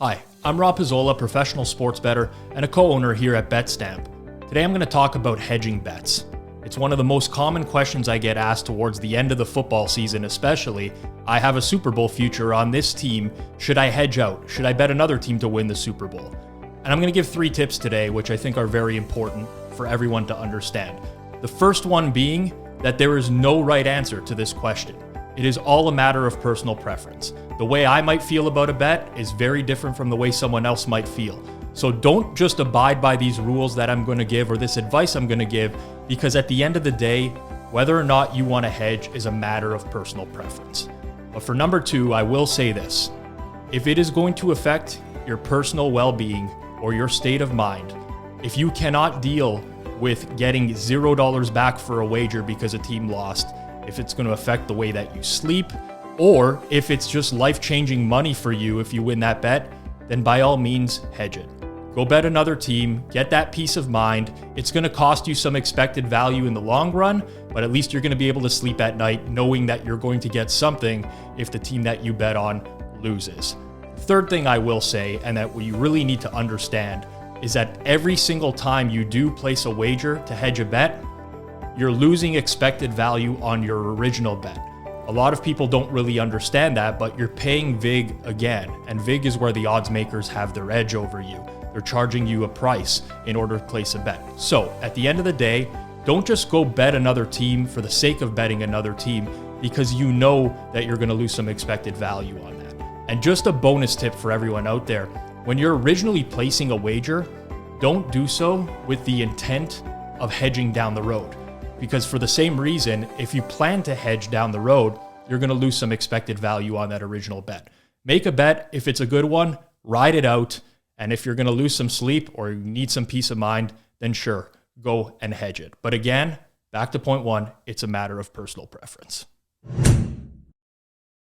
Hi, I'm Rob Pizzola, professional sports bettor and a co-owner here at betstamp. Today I'm going to talk about hedging bets. It's one of the most common questions I get asked towards the end of the football season especially. I have a Super Bowl future on this team. Should I hedge out? Should I bet another team to win the Super Bowl? And I'm going to give 3 tips today, which I think are very important for everyone to understand. The first one being that there is no right answer to this question. It is all a matter of personal preference. The way I might feel about a bet is very different from the way someone else might feel. So don't just abide by these rules that I'm going to give or this advice I'm going to give, because at the end of the day, whether or not you want to hedge is a matter of personal preference. But for number 2, I will say this. If it is going to affect your personal well-being or your state of mind, if you cannot deal with getting $0 back for a wager because a team lost, if it's going to affect the way that you sleep, or if it's just life-changing money for you if you win that bet, then by all means, hedge it. Go bet another team, get that peace of mind. It's going to cost you some expected value in the long run, but at least you're going to be able to sleep at night knowing that you're going to get something if the team that you bet on loses. The third thing I will say, and that we really need to understand, is that every single time you do place a wager to hedge a bet, you're losing expected value on your original bet. A lot of people don't really understand that, but you're paying VIG again, and VIG is where the odds makers have their edge over you. They're charging you a price in order to place a bet. So at the end of the day, don't just go bet another team for the sake of betting another team, because you know that you're going to lose some expected value on that. And just a bonus tip for everyone out there, when you're originally placing a wager, don't do so with the intent of hedging down the road. Because for the same reason, if you plan to hedge down the road, you're going to lose some expected value on that original bet. Make a bet. If it's a good one, ride it out. And if you're going to lose some sleep or you need some peace of mind, then sure, go and hedge it. But again, back to point 1, it's a matter of personal preference.